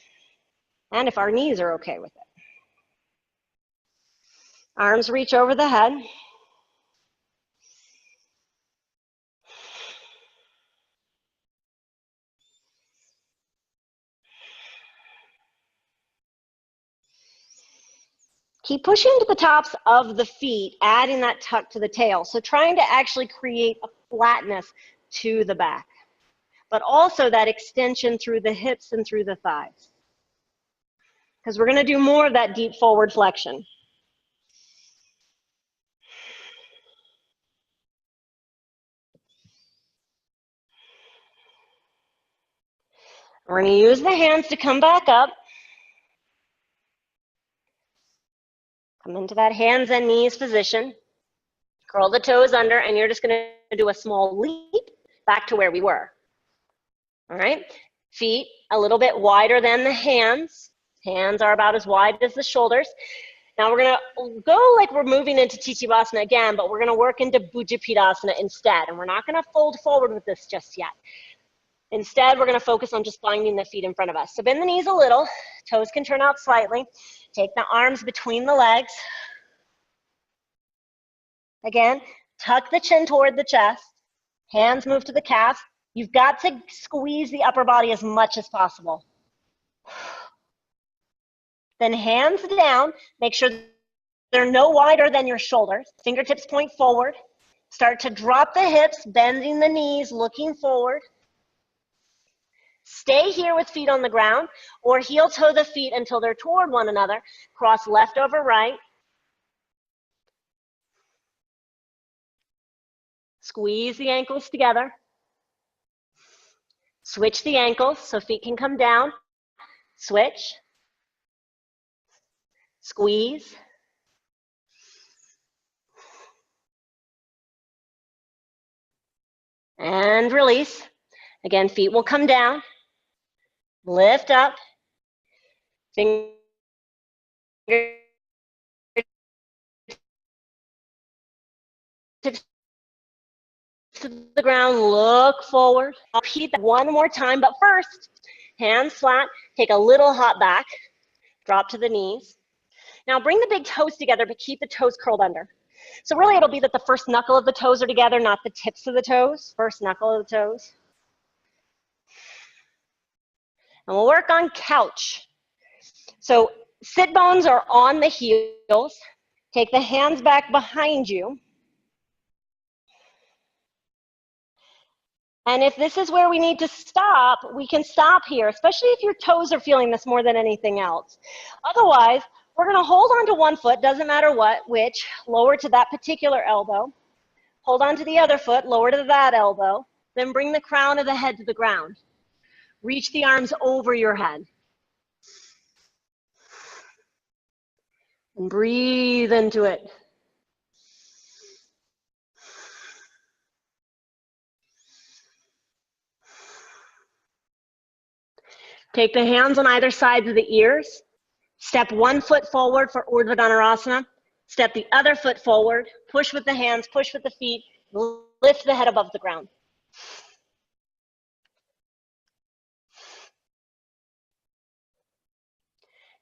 And if our knees are okay with it. Arms reach over the head. Keep pushing to the tops of the feet, adding that tuck to the tail. So trying to actually create a flatness to the back, but also that extension through the hips and through the thighs. Because we're going to do more of that deep forward flexion. We're going to use the hands to come back up. Come into that hands and knees position. Curl the toes under, and you're just going to do a small leap back to where we were. All right? Feet a little bit wider than the hands. Hands are about as wide as the shoulders. Now we're going to go like we're moving into bhujapidasana again, but we're going to work into bhujapidasana instead. And we're not going to fold forward with this just yet. Instead, we're going to focus on just binding the feet in front of us. So bend the knees a little. Toes can turn out slightly. Take the arms between the legs. Again, tuck the chin toward the chest. Hands move to the calves. You've got to squeeze the upper body as much as possible. Then hands down. Make sure they're no wider than your shoulders. Fingertips point forward. Start to drop the hips, bending the knees, looking forward. Stay here with feet on the ground, or heel toe the feet until they're toward one another. Cross left over right. Squeeze the ankles together. Switch the ankles so feet can come down. Switch. Squeeze. And release. Again, feet will come down. Lift up. Fingers to the ground, look forward. I'll repeat that one more time, but first, hands flat, take a little hop back, drop to the knees. Now bring the big toes together, but keep the toes curled under. So really it'll be that the first knuckle of the toes are together, not the tips of the toes, first knuckle of the toes. And we'll work on couch. So sit bones are on the heels. Take the hands back behind you. And if this is where we need to stop, we can stop here, especially if your toes are feeling this more than anything else. Otherwise, we're going to hold on to one foot, doesn't matter which, lower to that particular elbow. Hold on to the other foot, lower to that elbow. Then bring the crown of the head to the ground. Reach the arms over your head. And breathe into it. Take the hands on either side of the ears. Step one foot forward for Urdhva Dhanurasana. Step the other foot forward. Push with the hands, push with the feet. Lift the head above the ground.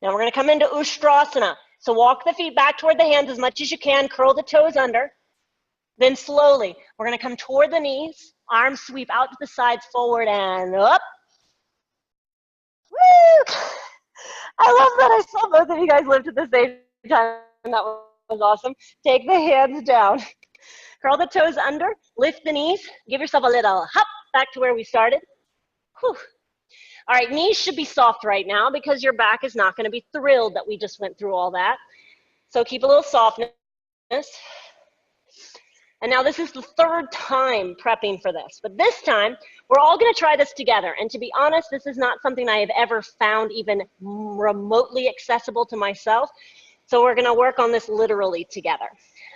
Now we're going to come into Ustrasana. So walk the feet back toward the hands as much as you can. Curl the toes under. Then slowly, we're going to come toward the knees. Arms sweep out to the sides, forward and up. Woo! I love that I saw both of you guys lift at the same time. That was awesome. Take the hands down. Curl the toes under. Lift the knees. Give yourself a little hop back to where we started. Whew. All right, knees should be soft right now because your back is not going to be thrilled that we just went through all that. So keep a little softness. And now this is the third time prepping for this. But this time, we're all going to try this together. And to be honest, this is not something I have ever found even remotely accessible to myself. So we're going to work on this literally together.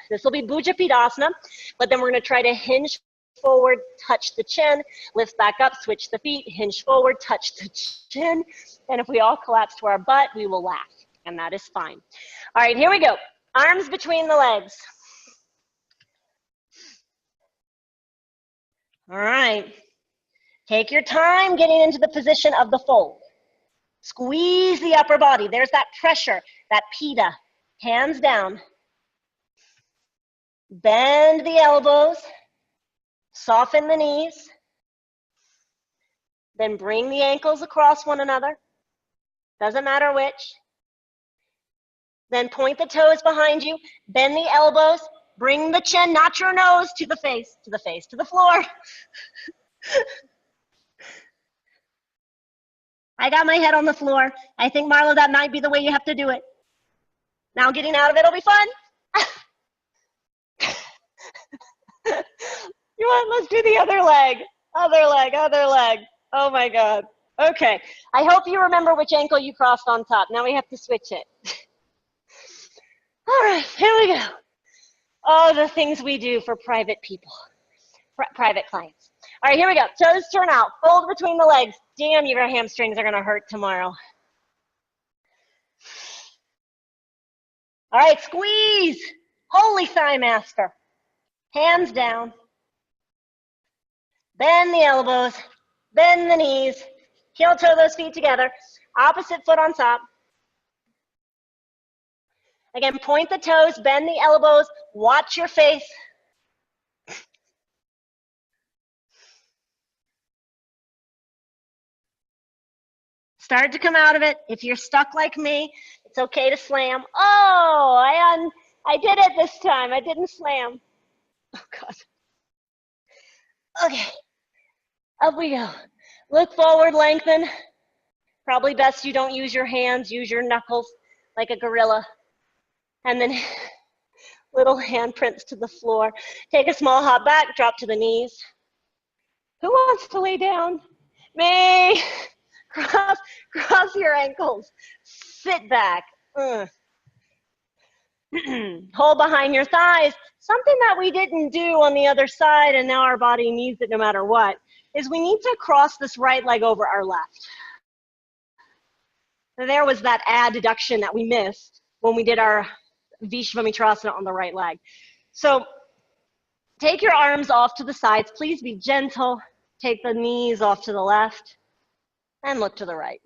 This will be bhujapidasana, but then we're going to try to hinge forward, touch the chin, lift back up, switch the feet, hinge forward, touch the chin. And if we all collapse to our butt, we will laugh. And that is fine. All right, here we go. Arms between the legs. All right, take your time getting into the position of the fold. Squeeze the upper body. There's that pressure, that pita. Hands down. Bend the elbows. Soften the knees. Then bring the ankles across one another. Doesn't matter which. Then point the toes behind you. Bend the elbows. Bring the chin, not your nose, to the face, to the face, to the floor. I got my head on the floor. I think, Marlo, that might be the way you have to do it. Now getting out of it will be fun. You want? Let's do the other leg. Other leg, other leg. Oh my God. Okay. I hope you remember which ankle you crossed on top. Now we have to switch it. All right, here we go. Oh, the things we do for private people, private clients. All right, here we go. Toes turn out, fold between the legs. Damn, your hamstrings are gonna hurt tomorrow. All right, squeeze. Holy thigh master. Hands down. Bend the elbows, bend the knees. Heel toe those feet together. Opposite foot on top. Again, point the toes, bend the elbows, watch your face. Start to come out of it. If you're stuck like me, it's okay to slam. Oh, I did it this time. I didn't slam. Oh, God. Okay, up we go. Look forward, lengthen. Probably best you don't use your hands, use your knuckles like a gorilla. And then little handprints to the floor. Take a small hop back, drop to the knees. Who wants to lay down? Me. Cross your ankles. Sit back. Hold behind your thighs. Something that we didn't do on the other side and now our body needs it no matter what, is we need to cross this right leg over our left. There was that adduction that we missed when we did our Vishvamitrasana on the right leg. So take your arms off to the sides. Please be gentle. Take the knees off to the left and look to the right.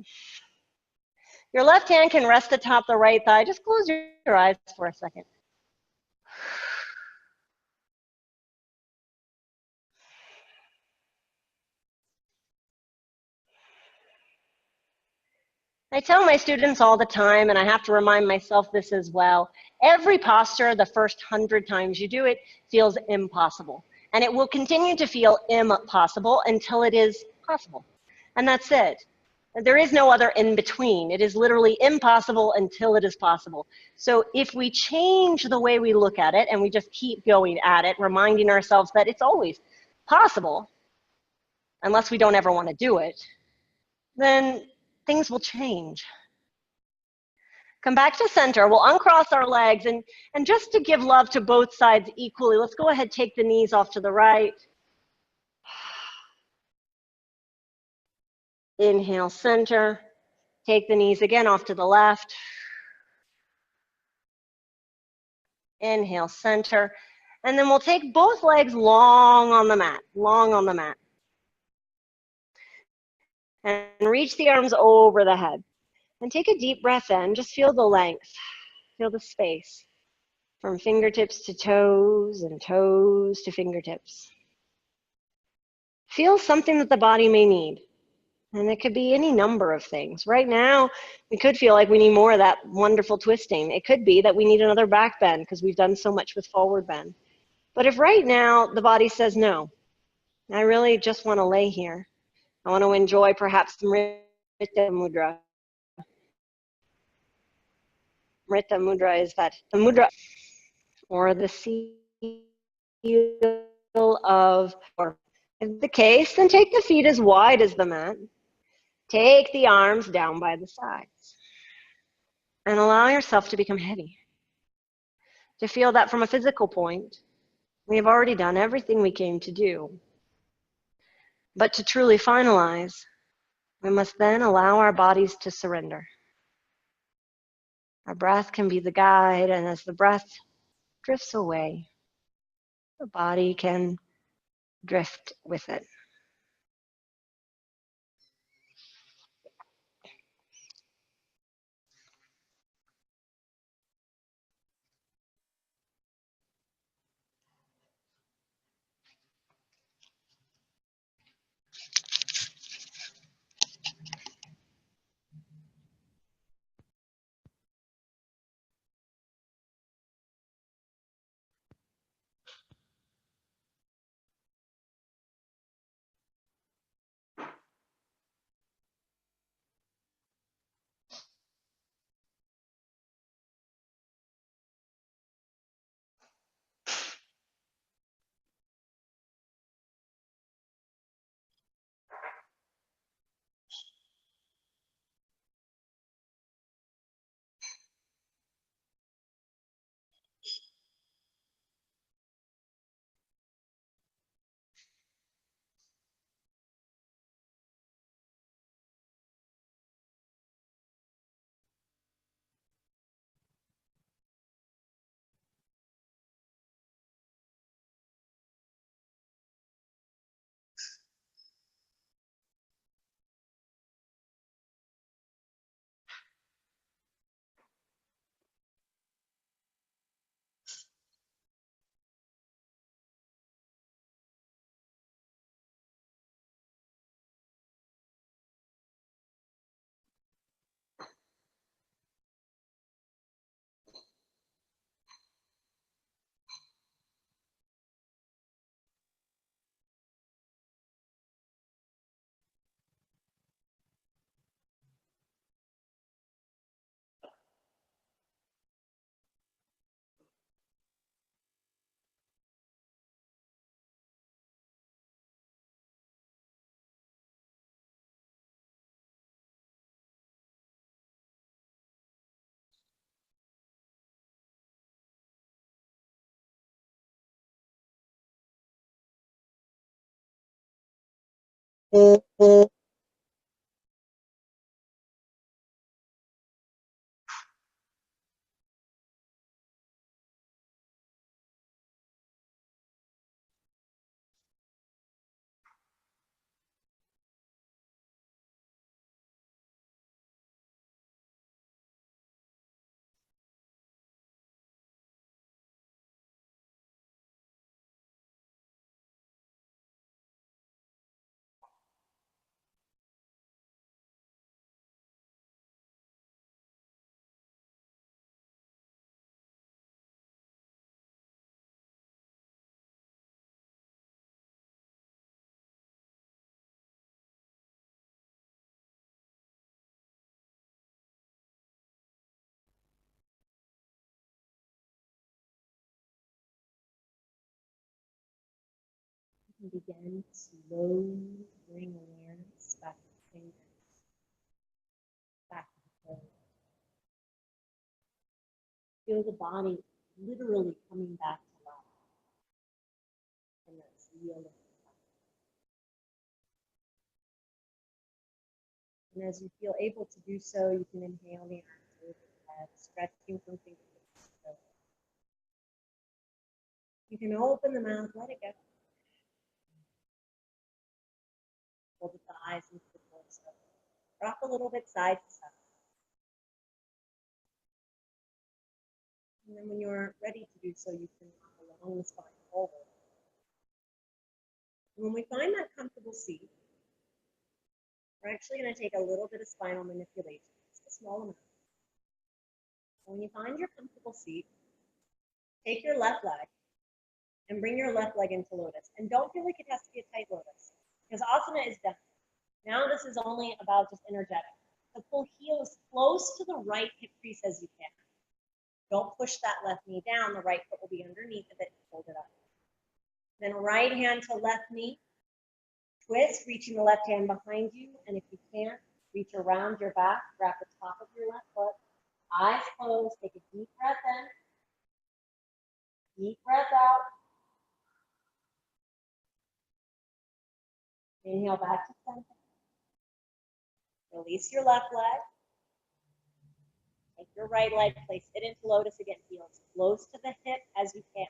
Your left hand can rest atop the right thigh. Just close your eyes for a second. I tell my students all the time, and I have to remind myself this as well, every posture, the first 100 times you do it, feels impossible. And it will continue to feel impossible until it is possible. And that's it. There is no other in between. It is literally impossible until it is possible. So if we change the way we look at it and we just keep going at it, reminding ourselves that it's always possible, unless we don't ever want to do it, then things will change. Come back to center. We'll uncross our legs, and just to give love to both sides equally, let's go ahead, take the knees off to the right. Inhale, center. Take the knees again off to the left. Inhale, center. And then we'll take both legs long on the mat, long on the mat. And reach the arms over the head. And take a deep breath in. Just feel the length. Feel the space from fingertips to toes and toes to fingertips. Feel something that the body may need. And it could be any number of things. Right now, we could feel like we need more of that wonderful twisting. It could be that we need another back bend because we've done so much with forward bend. But if right now the body says, no, I really just want to lay here. I want to enjoy perhaps some Mrita Mudra. Mrita Mudra is that the mudra or the seal of, or if the case, then take the feet as wide as the mat. Take the arms down by the sides. And allow yourself to become heavy. To feel that from a physical point, we have already done everything we came to do. But to truly finalize, we must then allow our bodies to surrender. Our breath can be the guide, and as the breath drifts away, the body can drift with it. Begin to slowly bring awareness back to the fingers. Feel the body literally coming back to life. And that's yielding. And as you feel able to do so, you can inhale the arms over the head, stretching from fingertips to toes. You can open the mouth, let it go. Pull the thighs into the torso. Rock a little bit side to side. And then when you're ready to do so, you can rock along the spine forward. And when we find that comfortable seat, we're actually going to take a little bit of spinal manipulation, just a small amount. So when you find your comfortable seat, take your left leg and bring your left leg into lotus. And don't feel like it has to be a tight lotus, because asana is done. Now this is only about just energetic. So pull heels close to the right hip crease as you can. Don't push that left knee down. The right foot will be underneath of it. Hold it up. Then right hand to left knee. Twist, reaching the left hand behind you. And if you can't, reach around your back. Grab the top of your left foot. Eyes closed. Take a deep breath in. Deep breath out. Inhale back to center. Release your left leg. Take your right leg, place it into lotus again. Heels close to the hip as you can.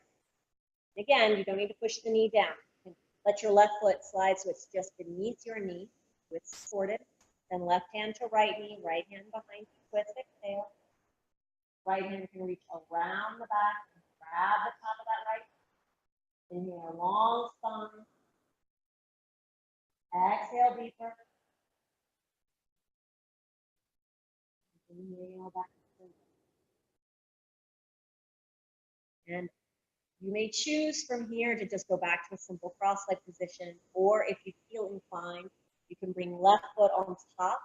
Again, you don't need to push the knee down. You can let your left foot slide so it's just beneath your knee, so it's supported. Then left hand to right knee, right hand behind you, twist, exhale. Right hand can reach around the back and grab the top of that right. Inhale, long spine. Exhale deeper. Inhale back to center. And you may choose from here to just go back to a simple cross-leg position, or if you feel inclined, you can bring left foot on top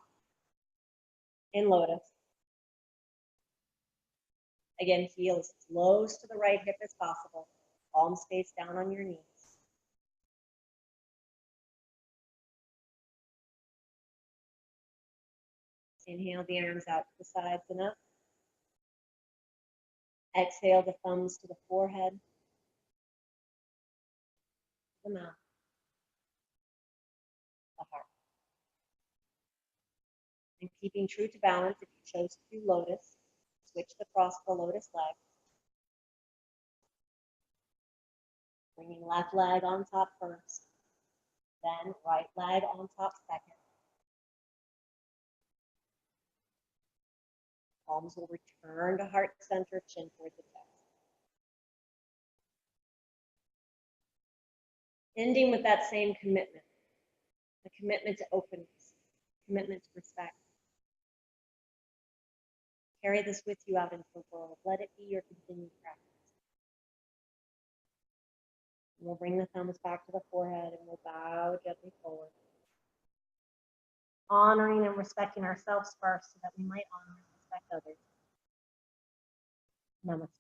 in lotus. Again, heel as close to the right hip as possible. Palms face down on your knees. Inhale the arms out to the sides and up. Exhale the thumbs to the forehead, the mouth, the heart. And keeping true to balance, if you chose to do lotus, switch the cross the lotus leg. Bringing left leg on top first, then right leg on top second. Palms will return to heart center, chin towards the chest. Ending with that same commitment, a commitment to openness, commitment to respect. Carry this with you out into the world. Let it be your continued practice. And we'll bring the thumbs back to the forehead and we'll bow gently forward. Honoring and respecting ourselves first so that we might honor and respect others. Namaste.